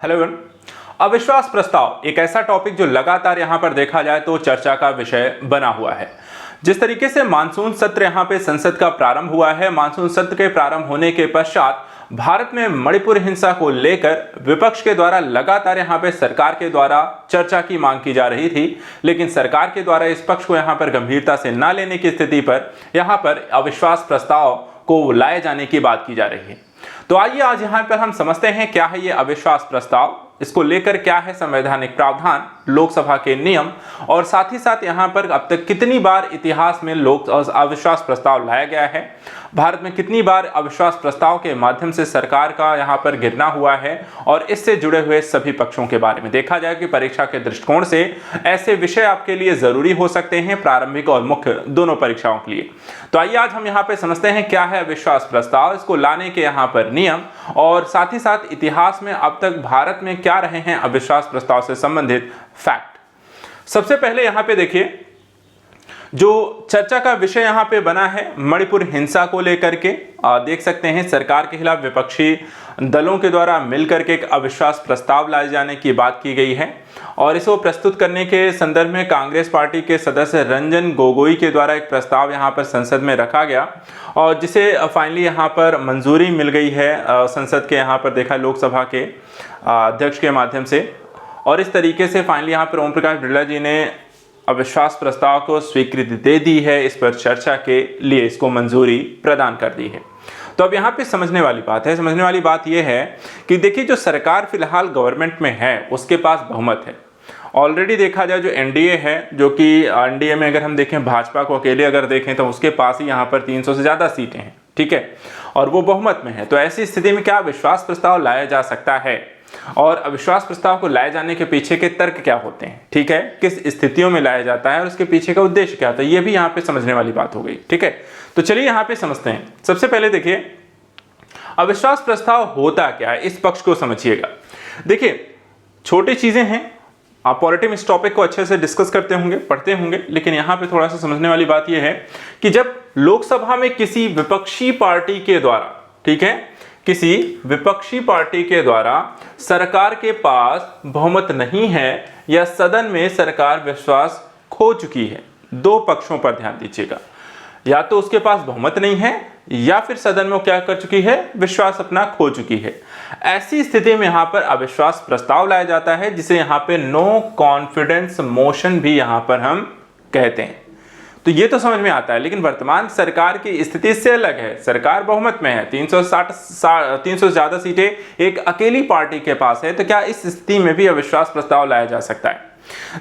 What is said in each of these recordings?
Hello everyone. अविश्वास प्रस्ताव एक ऐसा टॉपिक जो लगातार यहां पर देखा जाए तो चर्चा का विषय बना हुआ है। जिस तरीके से मानसून सत्र यहां पे संसद का प्रारंभ हुआ है, मानसून सत्र के प्रारंभ होने के पश्चात भारत में मणिपुर हिंसा को लेकर विपक्ष के द्वारा लगातार यहां पे सरकार के द्वारा चर्चा की मांग की जा रही थी, लेकिन सरकार के द्वारा इस पक्ष को यहां पर गंभीरता से न लेने की स्थिति पर यहां पर अविश्वास प्रस्ताव को लाए जाने की बात की जा रही है। तो आइए आज यहां पर हम समझते हैं क्या है ये अविश्वास प्रस्ताव, इसको लेकर क्या है संवैधानिक प्रावधान, लोकसभा के नियम और साथ ही साथ यहां पर अब तक कितनी बार इतिहास में अविश्वास प्रस्ताव लाया गया है, भारत में कितनी बार अविश्वास प्रस्ताव के माध्यम से सरकार का यहां पर गिरना हुआ है और इससे जुड़े हुए सभी पक्षों के बारे में देखा जाए कि परीक्षा के दृष्टिकोण से ऐसे विषय आपके लिए जरूरी हो सकते हैं, प्रारंभिक और मुख्य दोनों परीक्षाओं के लिए। तो आइए आज हम यहाँ पे समझते हैं क्या है अविश्वास प्रस्ताव, इसको लाने के यहाँ पर नियम और साथ ही साथ इतिहास में अब तक भारत में क्या रहे हैं अविश्वास प्रस्ताव से संबंधित फैक्ट। सबसे पहले यहाँ पे देखिए, जो चर्चा का विषय यहाँ पे बना है मणिपुर हिंसा को लेकर के, देख सकते हैं सरकार के खिलाफ विपक्षी दलों के द्वारा मिलकर के एक अविश्वास प्रस्ताव लाए जाने की बात की गई है और इसको प्रस्तुत करने के संदर्भ में कांग्रेस पार्टी के सदस्य रंजन गोगोई के द्वारा एक प्रस्ताव यहाँ पर संसद में रखा गया और जिसे फाइनली यहाँ पर मंजूरी मिल गई है संसद के यहाँ पर देखा लोकसभा के अध्यक्ष के माध्यम से और इस तरीके से फाइनली यहाँ पर ओम प्रकाश बिरला जी ने अविश्वास प्रस्ताव को स्वीकृति दे दी है, इस पर चर्चा के लिए इसको मंजूरी प्रदान कर दी है। तो अब यहाँ पे समझने वाली बात यह है कि देखिए जो सरकार फिलहाल गवर्नमेंट में है उसके पास बहुमत है। ऑलरेडी देखा जाए जो एनडीए है, जो कि एनडीए में अगर हम देखें भाजपा को अकेले अगर देखें तो उसके पास ही यहाँ पर 300 से ज़्यादा सीटें हैं, ठीक है, और वो बहुमत में है। तो ऐसी स्थिति में क्या अविश्वास प्रस्ताव लाया जा सकता है और अविश्वास प्रस्ताव को लाए जाने के पीछे के तर्क क्या होते हैं, ठीक है, किस स्थितियों में लाया जाता है और उसके पीछे का उद्देश्य क्या होता है, ये भी यहाँ पे समझने वाली बात हो गई, ठीक है। तो चलिए यहाँ पे समझते हैं। सबसे पहले देखिए अविश्वास प्रस्ताव होता क्या है, इस पक्ष को समझिएगा। देखिए छोटी चीजें हैं, आप पॉलिटिक्स इस टॉपिक को अच्छे से डिस्कस करते होंगे, पढ़ते होंगे, लेकिन यहाँ पे थोड़ा सा समझने वाली बात यह है कि जब लोकसभा में किसी विपक्षी पार्टी के द्वारा, ठीक है, किसी विपक्षी पार्टी के द्वारा सरकार के पास बहुमत नहीं है या सदन में सरकार विश्वास खो चुकी है, दो पक्षों पर ध्यान दीजिएगा, या तो उसके पास बहुमत नहीं है या फिर सदन में क्या कर चुकी है, विश्वास अपना खो चुकी है। ऐसी स्थिति में यहां पर अविश्वास प्रस्ताव लाया जाता है जिसे यहां पे नो कॉन्फिडेंस मोशन भी यहां पर हम कहते हैं। तो ये तो समझ में आता है, लेकिन वर्तमान सरकार की स्थिति से अलग है। सरकार बहुमत में है, 300 से ज्यादा सीटें एक अकेली पार्टी के पास है। तो क्या इस स्थिति में भी अविश्वास प्रस्ताव लाया जा सकता है?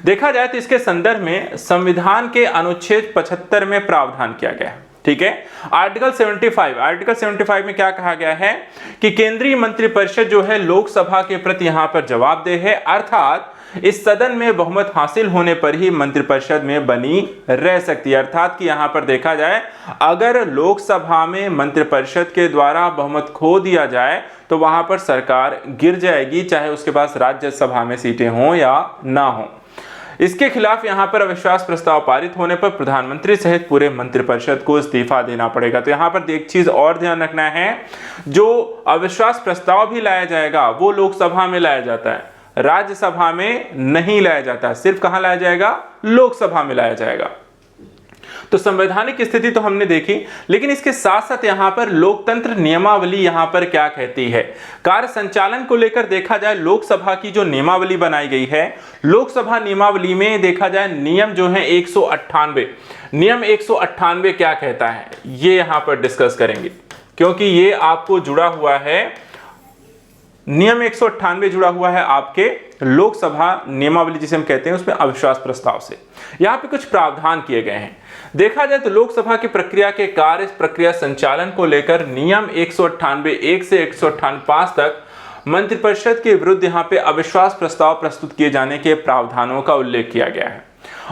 देखा जाए तो इसके संदर्भ में संविधान के अनुच्छेद 75 में प्रावधान किया गया है, ठीक है। आर्टिकल 75 में क्या कहा गया है कि केंद्रीय मंत्रिपरिषद जो है लोकसभा के प्रति यहां पर जवाबदेह है, अर्थात इस सदन में बहुमत हासिल होने पर ही मंत्रिपरिषद में बनी रह सकती है। अर्थात कि यहां पर देखा जाए अगर लोकसभा में मंत्रिपरिषद के द्वारा बहुमत खो दिया जाए तो वहां पर सरकार गिर जाएगी, चाहे उसके पास राज्यसभा में सीटें हों या ना हो। इसके खिलाफ यहां पर अविश्वास प्रस्ताव पारित होने पर प्रधानमंत्री सहित पूरे मंत्रिपरिषद को इस्तीफा देना पड़ेगा। तो यहां पर एक चीज और ध्यान रखना है, जो अविश्वास प्रस्ताव भी लाया जाएगा वो लोकसभा में लाया जाता है, राज्यसभा में नहीं लाया जाता, सिर्फ कहां लाया जाएगा, लोकसभा में लाया जाएगा। तो संवैधानिक स्थिति तो हमने देखी, लेकिन इसके साथ साथ यहां पर लोकतंत्र नियमावली यहां पर क्या कहती है। कार्य संचालन को लेकर देखा जाए लोकसभा की जो नियमावली बनाई गई है, लोकसभा नियमावली में देखा जाए नियम जो है 198, नियम 198 क्या कहता है ये यहां पर डिस्कस करेंगे, क्योंकि ये आपको जुड़ा हुआ है, नियम 198 जुड़ा हुआ है आपके लोकसभा नियमावली जिसे हम कहते हैं उसमें अविश्वास प्रस्ताव से। यहां पे कुछ प्रावधान किए गए हैं। देखा जाए तो लोकसभा की प्रक्रिया के कार्य प्रक्रिया संचालन को लेकर नियम 198(1) से 198(5) तक मंत्रिपरिषद के विरुद्ध यहां पे अविश्वास प्रस्ताव प्रस्तुत किए जाने के प्रावधानों का उल्लेख किया गया है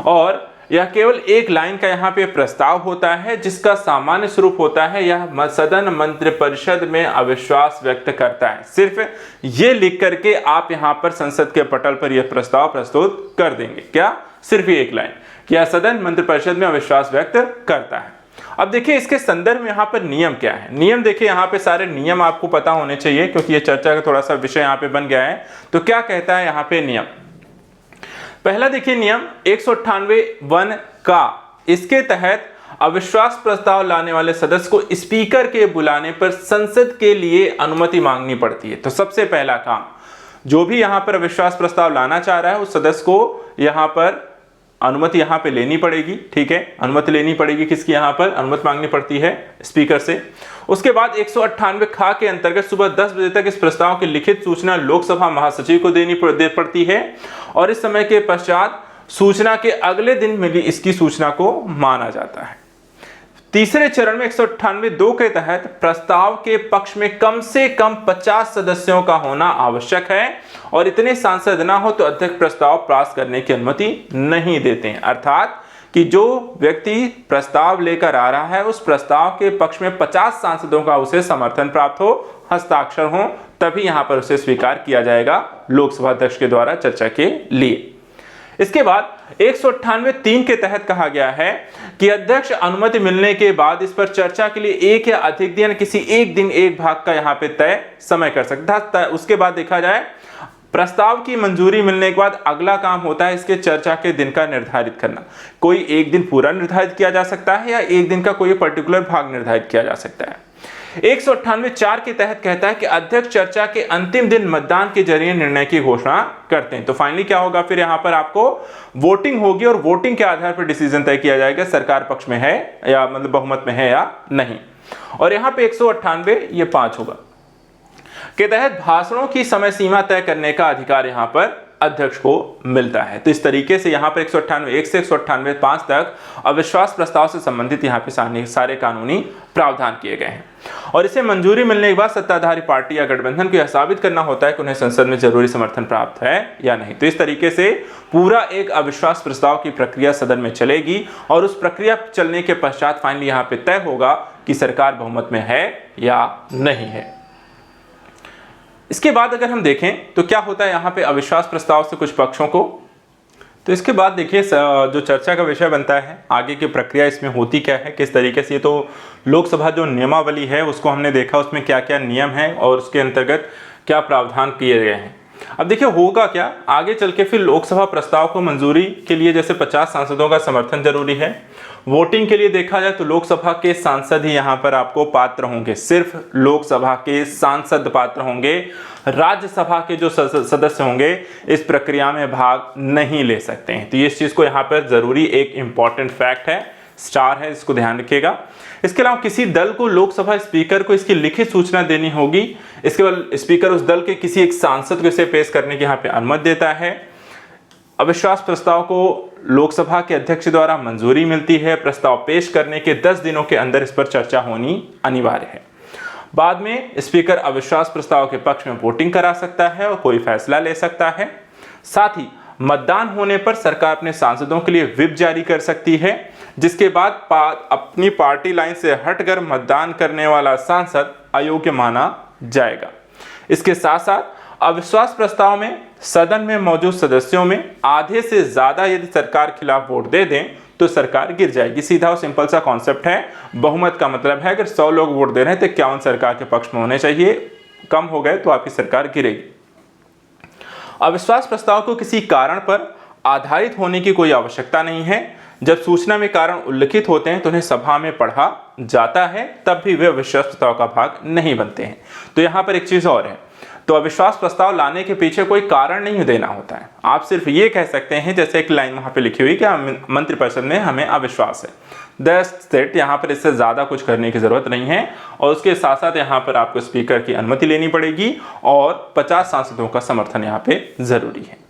और यह केवल एक लाइन का यहाँ पे प्रस्ताव होता है जिसका सामान्य स्वरूप होता है यह सदन मंत्रिपरिषद में अविश्वास व्यक्त करता है। सिर्फ ये लिख करके आप यहाँ पर संसद के पटल पर यह प्रस्ताव प्रस्तुत कर देंगे, क्या, सिर्फ एक लाइन, क्या सदन मंत्रिपरिषद में अविश्वास व्यक्त करता है। अब देखिए इसके संदर्भ में यहाँ पर नियम क्या है। नियम देखिए, यहाँ पे सारे नियम आपको पता होने चाहिए क्योंकि ये चर्चा का थोड़ा सा विषय यहाँ पे बन गया है। तो क्या कहता है यहाँ पे नियम, पहला देखिए नियम 198(1) का, इसके तहत अविश्वास प्रस्ताव लाने वाले सदस्य को स्पीकर के बुलाने पर संसद के लिए अनुमति मांगनी पड़ती है। तो सबसे पहला काम, जो भी यहां पर अविश्वास प्रस्ताव लाना चाह रहा है उस सदस्य को यहां पर अनुमति यहां पे लेनी पड़ेगी। ठीक है, अनुमति लेनी पड़ेगी, किसकी, यहां पर अनुमति मांगनी पड़ती है स्पीकर से। उसके बाद 198 खा के अंतर्गत सुबह 10 बजे तक इस प्रस्ताव की लिखित सूचना लोकसभा महासचिव को देनी पड़ती है और इस समय के पश्चात सूचना के अगले दिन मिली इसकी सूचना को माना जाता है। तीसरे चरण में 198(2) के तहत प्रस्ताव के पक्ष में कम से कम 50 सदस्यों का होना आवश्यक है और इतने सांसद ना हो तो अध्यक्ष प्रस्ताव पास करने की अनुमति नहीं देते हैं। अर्थात कि जो व्यक्ति प्रस्ताव लेकर आ रहा है उस प्रस्ताव के पक्ष में 50 सांसदों का उसे समर्थन प्राप्त हो, हस्ताक्षर हो, तभी यहां पर उसे स्वीकार किया जाएगा लोकसभा अध्यक्ष के द्वारा चर्चा के लिए। इसके बाद 198(3) के तहत कहा गया है कि अध्यक्ष अनुमति मिलने के बाद इस पर चर्चा के लिए एक या अधिक दिन, किसी एक दिन एक भाग का यहां पे तय समय कर सकता है। उसके बाद देखा जाए प्रस्ताव की मंजूरी मिलने के बाद अगला काम होता है इसके चर्चा के दिन का निर्धारित करना। कोई एक दिन पूरा निर्धारित किया जा सकता है या एक दिन का कोई पर्टिकुलर भाग निर्धारित किया जा सकता है। 198(4) के तहत कहता है कि अध्यक्ष चर्चा के अंतिम दिन मतदान के जरिए निर्णय की घोषणा करते हैं। तो फाइनली क्या होगा, फिर यहां पर आपको वोटिंग होगी और वोटिंग के आधार पर डिसीजन तय किया जाएगा सरकार पक्ष में है या मतलब बहुमत में है या नहीं। और यहां पे 198 ये 5 होगा के तहत भाषणों की समय सीमा तय करने का अधिकार यहां पर अध्यक्ष को मिलता है। तो इस तरीके से यहां पर 198(1) से 198(5) तक अविश्वास प्रस्ताव से संबंधित यहां पे सारे कानूनी प्रावधान किए गए हैं और इसे मंजूरी मिलने के बाद सत्ताधारी पार्टी या गठबंधन को यह साबित करना होता है कि उन्हें संसद में जरूरी समर्थन प्राप्त है या नहीं। तो इस तरीके से पूरा एक अविश्वास प्रस्ताव की प्रक्रिया सदन में चलेगी और उस प्रक्रिया चलने के पश्चात फाइनली यहां पे तय होगा कि सरकार बहुमत में है या नहीं है। इसके बाद अगर हम देखें तो क्या होता है यहाँ पे अविश्वास प्रस्ताव से कुछ पक्षों को, तो इसके बाद देखिए जो चर्चा का विषय बनता है आगे की प्रक्रिया इसमें होती क्या है, किस तरीके से। तो लोकसभा जो नियमावली है उसको हमने देखा, उसमें क्या क्या नियम है और उसके अंतर्गत क्या प्रावधान किए गए हैं। अब देखिए होगा क्या आगे चल के, फिर लोकसभा प्रस्ताव को मंजूरी के लिए जैसे 50 सांसदों का समर्थन जरूरी है। वोटिंग के लिए देखा जाए तो लोकसभा के सांसद ही यहाँ पर आपको पात्र होंगे, सिर्फ लोकसभा के सांसद पात्र होंगे। राज्यसभा के जो सदस्य होंगे इस प्रक्रिया में भाग नहीं ले सकते हैं। तो ये इस चीज को यहाँ पर जरूरी एक इंपॉर्टेंट फैक्ट है, स्टार है, इसको ध्यान रखिएगा। इसके अलावा किसी दल को लोकसभा स्पीकर को इसकी लिखित सूचना देनी होगी। इसके बाद स्पीकर उस दल के किसी एक सांसद को इसे पेश करने की यहाँ पे अनुमति देता है। अविश्वास प्रस्ताव को लोकसभा के अध्यक्ष द्वारा मंजूरी मिलती है। प्रस्ताव पेश करने के 10 दिनों के अंदर इस पर चर्चा होनी अनिवार्य है। बाद में स्पीकर अविश्वास प्रस्ताव के पक्ष में वोटिंग करा सकता है और कोई फैसला ले सकता है। साथ ही मतदान होने पर सरकार अपने सांसदों के लिए व्हिप जारी कर सकती है, जिसके बाद अपनी पार्टी लाइन से हटकर मतदान करने वाला सांसद अयोग्य माना जाएगा। इसके साथ साथ अविश्वास प्रस्ताव में सदन में मौजूद सदस्यों में आधे से ज्यादा यदि सरकार खिलाफ वोट दे दें तो सरकार गिर जाएगी। सीधा और सिंपल सा कॉन्सेप्ट है। बहुमत का मतलब है अगर 100 लोग वोट दे रहे हैं तो 51 सरकार के पक्ष में होने चाहिए, कम हो गए तो आपकी सरकार गिरेगी। अविश्वास प्रस्ताव को किसी कारण पर आधारित होने की कोई आवश्यकता नहीं है। जब सूचना में कारण उल्लिखित होते हैं तो उन्हें सभा में पढ़ा जाता है, तब भी वे अविश्वास प्रस्ताव का भाग नहीं बनते हैं। तो यहां पर एक चीज और है, तो अविश्वास प्रस्ताव लाने के पीछे कोई कारण नहीं देना होता है। आप सिर्फ ये कह सकते हैं, जैसे एक लाइन वहां पे लिखी हुई कि मंत्रिपरिषद में हमें अविश्वास है, दैट्स इट। यहाँ पर इससे ज्यादा कुछ करने की जरूरत नहीं है। और उसके साथ साथ यहाँ पर आपको स्पीकर की अनुमति लेनी पड़ेगी और 50 सांसदों का समर्थन यहाँ पे जरूरी है।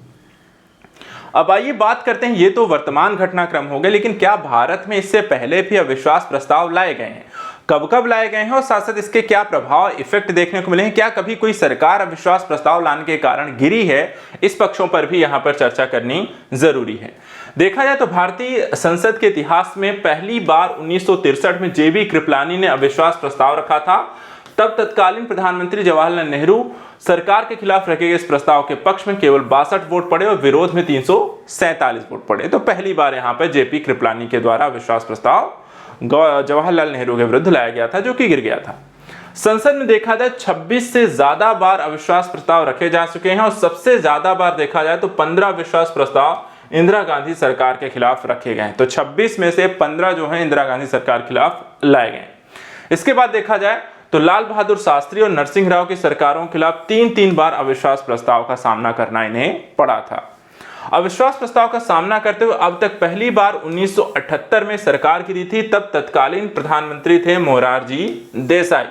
अब आइए बात करते हैं, ये तो वर्तमान घटनाक्रम हो गए, लेकिन क्या भारत में इससे पहले भी अविश्वास प्रस्ताव लाए गए हैं? कब कब लाए गए हैं और साथ साथ इसके क्या प्रभाव इफेक्ट देखने को मिले हैं? क्या कभी कोई सरकार अविश्वास प्रस्ताव लाने के कारण गिरी है? इस पक्षों पर भी यहाँ पर चर्चा करनी जरूरी है। देखा जाए तो भारतीय संसद के इतिहास में पहली बार 1963 में जेबी कृपलानी ने अविश्वास प्रस्ताव रखा था। तब तत्कालीन प्रधानमंत्री जवाहरलाल नेहरू सरकार के खिलाफ रखे गए इस प्रस्ताव के पक्ष में केवल 62 वोट पड़े और विरोध में 347 वोट पड़े। तो पहली बार यहाँ पर जेपी कृपलानी के द्वारा अविश्वास प्रस्ताव जवाहरलाल नेहरू के विरुद्ध लाया गया था, जो कि गिर गया था। संसद में देखा जाए 26 से ज्यादा बार अविश्वास प्रस्ताव रखे जा चुके हैं और सबसे ज्यादा बार देखा जाए तो 15 अविश्वास प्रस्ताव इंदिरा गांधी सरकार के खिलाफ रखे गए। तो 26 में से 15 जो है इंदिरा गांधी सरकार के खिलाफ लाए गए। इसके बाद देखा जाए तो लाल बहादुर शास्त्री और नरसिंह राव की सरकारों के खिलाफ 3-3 बार अविश्वास प्रस्ताव का सामना करना इन्हें पड़ा था। अविश्वास प्रस्ताव का सामना करते हुए अब तक पहली बार 1978 में सरकार गिरी थी, तब तत्कालीन प्रधानमंत्री थे मोरारजी देसाई।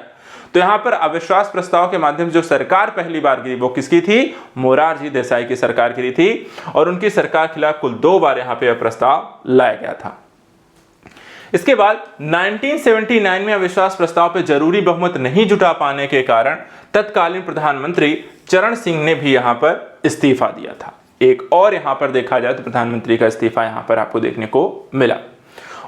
तो यहां पर अविश्वास प्रस्ताव के माध्यम से जो सरकार पहली बार गिरी वो किसकी थी? मोरारजी देसाई की सरकार गिरी थी और उनकी सरकार के खिलाफ कुल 2 बार यहां पे प्रस्ताव लाया गया था। इसके बाद 1979 में अविश्वास प्रस्ताव पर जरूरी बहुमत नहीं जुटा पाने के कारण तत्कालीन प्रधानमंत्री चरण सिंह ने भी यहां पर इस्तीफा दिया था। एक और यहां पर देखा जाए तो प्रधानमंत्री का इस्तीफा यहां पर आपको देखने को मिला।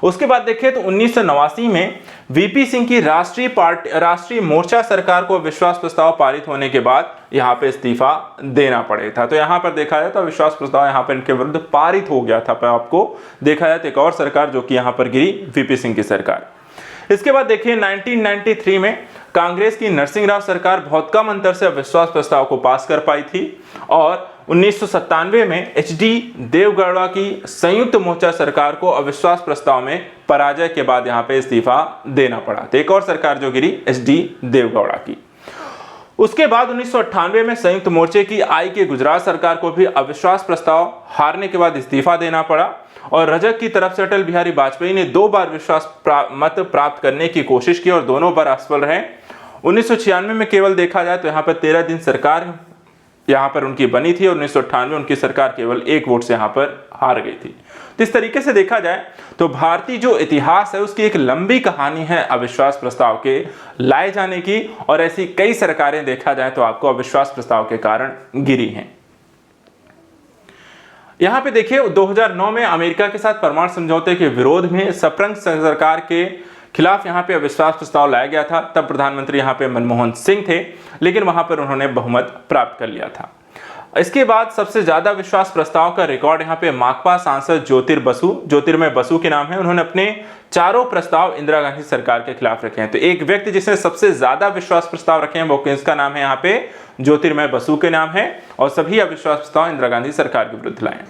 उसके बाद देखें तो 1989 में वीपी सिंह की राष्ट्रीय मोर्चा सरकार को अविश्वास प्रस्ताव पारित होने के बाद यहां पे इस्तीफा देना पड़े था। तो यहां पर देखा जाए तो अविश्वास प्रस्ताव यहां पर इनके विरुद्ध पारित हो गया था। पर आपको देखा जाए तो एक और सरकार जो कि यहां पर गिरी, वीपी सिंह की सरकार। इसके बाद देखिए 1993 में कांग्रेस की नरसिंह राव सरकार बहुत कम अंतर से अविश्वास प्रस्ताव को पास कर पाई थी और 1997 में एचडी देवगौड़ा की संयुक्त मोर्चा सरकार को अविश्वास प्रस्ताव में पराजय के बाद यहां पे इस्तीफा देना पड़ा। तो एक और सरकार जो गिरी एचडी देवगौड़ा की। उसके बाद 1998 में संयुक्त मोर्चे की आई के गुजरात सरकार को भी अविश्वास प्रस्ताव हारने के बाद इस्तीफा देना पड़ा और रजक की तरफ से अटल बिहारी वाजपेयी ने 2 बार विश्वास मत प्राप्त करने की कोशिश की और दोनों बार असफल रहे। 1996 में केवल देखा जाए तो यहाँ पर 13 दिन सरकार यहाँ पर उनकी बनी थी और 1998 में उनकी सरकार केवल 1 वोट से यहाँ पर हार गई थी। तो इस तरीके से देखा जाए तो भारतीय जो इतिहास है उसकी एक लंबी कहानी है अविश्वास प्रस्ताव के लाए जाने की और ऐसी कई सरकारें देखा जाए तो आपको अविश्वास प्रस्ताव के कारण गिरी हैं। यहां पे देखिए 2009 में अमेरिका के साथ परमाणु समझौते के विरोध में स्प्रिंग सरकार के खिलाफ यहां पे अविश्वास प्रस्ताव लाया गया था। तब प्रधानमंत्री यहां पे मनमोहन सिंह थे, लेकिन वहां पर उन्होंने बहुमत प्राप्त कर लिया था। इसके बाद सबसे ज्यादा विश्वास प्रस्ताव का रिकॉर्ड यहां पे माकपा सांसद ज्योतिर्मय बसु के नाम है। उन्होंने अपने 4 प्रस्ताव इंदिरा गांधी सरकार के खिलाफ रखे हैं। तो एक व्यक्ति जिसने सबसे ज्यादा विश्वास प्रस्ताव रखे हैं वो किसका नाम है? यहाँ पे ज्योतिर्मय बसु के नाम है और सभी अविश्वास प्रस्ताव इंदिरा गांधी सरकार के विरुद्ध लाए।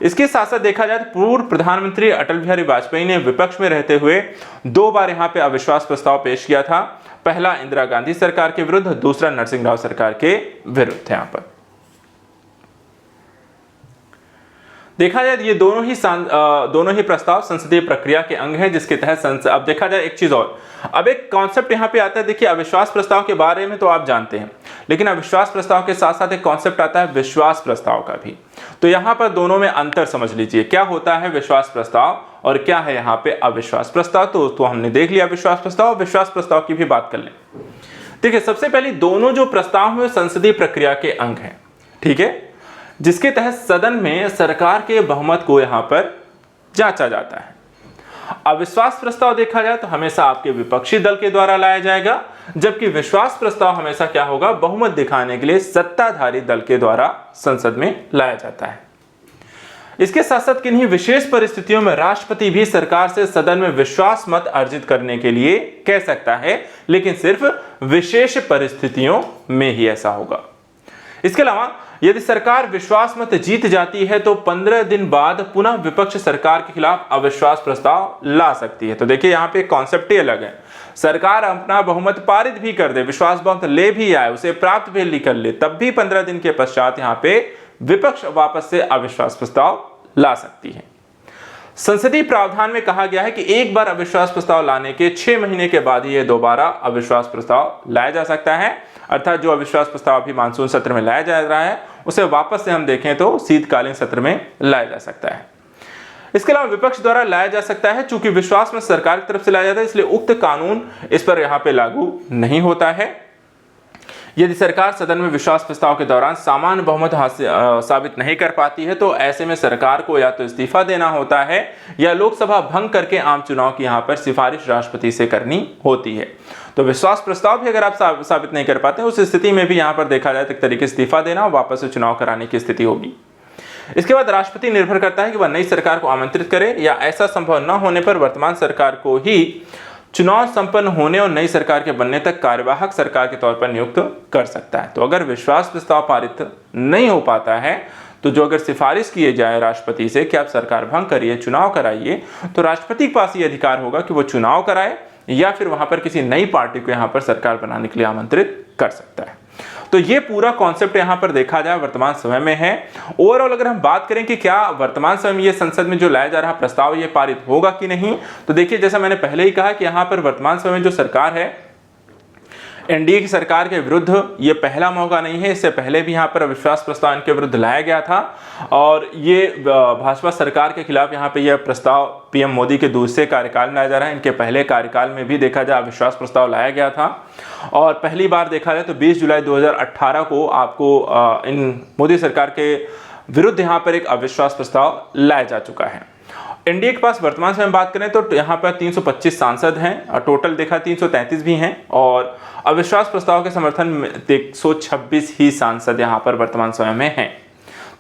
इसके साथ साथ देखा जाए तो पूर्व प्रधानमंत्री अटल बिहारी वाजपेयी ने विपक्ष में रहते हुए 2 बार यहाँ पे अविश्वास प्रस्ताव पेश किया था। पहला इंदिरा गांधी सरकार के विरुद्ध, दूसरा नरसिंह राव सरकार के विरुद्ध। यहाँ पर देखा जाए ये दोनों ही प्रस्ताव संसदीय प्रक्रिया के अंग हैं, जिसके तहत अब देखा जाए एक चीज और, अब एक कॉन्सेप्ट यहाँ पे आता है। देखिए अविश्वास प्रस्ताव के बारे में तो आप जानते हैं, लेकिन अविश्वास प्रस्ताव के साथ साथ एक कॉन्सेप्ट आता है विश्वास प्रस्ताव का भी। तो यहाँ पर दोनों में अंतर समझ लीजिए, क्या होता है विश्वास प्रस्ताव और क्या है यहाँ पे अविश्वास प्रस्ताव। तो हमने देख लिया विश्वास प्रस्ताव की भी बात कर लें। देखिए सबसे पहले दोनों जो प्रस्ताव है संसदीय प्रक्रिया के अंग हैं, ठीक है, जिसके तहत सदन में सरकार के बहुमत को यहां पर जांचा जाता है। अविश्वास प्रस्ताव देखा जाए तो हमेशा आपके विपक्षी दल के द्वारा लाया जाएगा, जबकि विश्वास प्रस्ताव हमेशा क्या होगा? बहुमत दिखाने के लिए सत्ताधारी दल के द्वारा संसद में लाया जाता है। इसके साथ साथ किन्हीं विशेष परिस्थितियों में राष्ट्रपति भी सरकार से सदन में विश्वास मत अर्जित करने के लिए कह सकता है, लेकिन सिर्फ विशेष परिस्थितियों में ही ऐसा होगा। इसके अलावा यदि सरकार विश्वास मत जीत जाती है तो 15 दिन बाद पुनः विपक्ष सरकार के खिलाफ अविश्वास प्रस्ताव ला सकती है। तो देखिए यहाँ पे कॉन्सेप्ट ही अलग है। सरकार अपना बहुमत पारित भी कर दे, विश्वास बहुमत ले भी आए, उसे प्राप्त भी कर ले, तब भी 15 दिन के पश्चात यहाँ पे विपक्ष वापस से अविश्वास प्रस्ताव ला सकती है। संसदीय प्रावधान में कहा गया है कि एक बार अविश्वास प्रस्ताव लाने के 6 महीने के बाद ही ये दोबारा अविश्वास प्रस्ताव लाया जा सकता है। अर्थात जो अविश्वास प्रस्ताव अभी मानसून सत्र में लाया जा रहा है उसे वापस से हम देखें तो शीतकालीन सत्र में लाया जा सकता है। इसके अलावा विपक्ष द्वारा लाया जा सकता है, चूंकि विश्वास में सरकार की तरफ से लाया जाता है इसलिए उक्त कानून इस पर यहाँ पे लागू नहीं होता है। यदि सरकार सदन में विश्वास प्रस्ताव के दौरान सामान्य बहुमत साबित नहीं कर पाती है तो ऐसे में सरकार को या तो इस्तीफा देना होता है या लोकसभा भंग करके आम चुनाव की यहाँ पर सिफारिश राष्ट्रपति से करनी होती है। तो विश्वास प्रस्ताव भी अगर आप साबित नहीं कर पाते उस स्थिति में भी यहाँ पर देखा जाए तो एक तरीके से इस्तीफा देना और वापस से चुनाव कराने की स्थिति होगी। इसके बाद राष्ट्रपति निर्भर करता है कि वह नई सरकार को आमंत्रित करे या ऐसा संभव न होने पर वर्तमान सरकार को ही चुनाव संपन्न होने और नई सरकार के बनने तक कार्यवाहक सरकार के तौर पर नियुक्त कर सकता है। तो अगर विश्वास प्रस्ताव पारित नहीं हो पाता है तो जो अगर सिफारिश किए जाए राष्ट्रपति से कि आप सरकार भंग करिए, चुनाव कराइए, तो राष्ट्रपति के पास ये अधिकार होगा कि वो चुनाव कराए या फिर वहां पर किसी नई पार्टी को यहां पर सरकार बनाने के लिए आमंत्रित कर सकता है। तो ये पूरा कॉन्सेप्ट यहां पर देखा जाए वर्तमान समय में है। ओवरऑल अगर हम बात करें कि क्या वर्तमान समय में ये संसद में जो लाया जा रहा प्रस्ताव ये पारित होगा कि नहीं, तो देखिए जैसा मैंने पहले ही कहा कि यहां पर वर्तमान समय में जो सरकार है एनडीए की सरकार के विरुद्ध ये पहला मौका नहीं है। इससे पहले भी यहाँ पर अविश्वास प्रस्ताव इनके विरुद्ध लाया गया था और ये भाजपा सरकार के खिलाफ यहाँ पे यह प्रस्ताव पीएम मोदी के दूसरे कार्यकाल में लाया जा रहा है। इनके पहले कार्यकाल में भी देखा जाए अविश्वास प्रस्ताव लाया गया था और पहली बार देखा जाए तो 20 जुलाई 2018 को आपको इन मोदी सरकार के विरुद्ध यहाँ पर एक अविश्वास प्रस्ताव लाया जा चुका है। एनडीए के पास वर्तमान समय में बात करें तो यहाँ पर 325 सांसद हैं और टोटल देखा 333 भी हैं और अविश्वास प्रस्ताव के समर्थन में 126 ही सांसद यहाँ पर वर्तमान समय में हैं।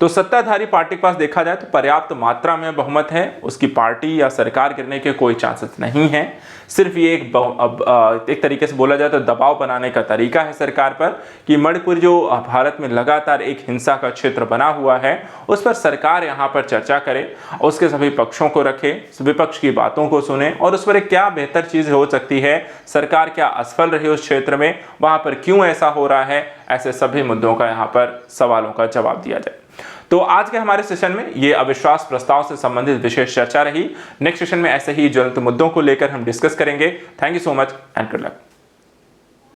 तो सत्ताधारी पार्टी के पास देखा जाए तो पर्याप्त मात्रा में बहुमत है, उसकी पार्टी या सरकार गिरने के कोई चांसेस नहीं है। सिर्फ ये एक तरीके से बोला जाए तो दबाव बनाने का तरीका है सरकार पर कि मणिपुर जो भारत में लगातार एक हिंसा का क्षेत्र बना हुआ है उस पर सरकार यहाँ पर चर्चा करे, उसके सभी पक्षों को रखे, विपक्ष की बातों को सुने और उस पर क्या बेहतर चीज़ हो सकती है, सरकार क्या असफल रही उस क्षेत्र में, वहाँ पर क्यों ऐसा हो रहा है, ऐसे सभी मुद्दों का यहाँ पर सवालों का जवाब दिया जाए। तो आज के हमारे सेशन में ये अविश्वास प्रस्ताव से संबंधित विशेष चर्चा रही। नेक्स्ट सेशन में ऐसे ही ज्वलंत मुद्दों को लेकर हम डिस्कस करेंगे। Thank you so much and good luck.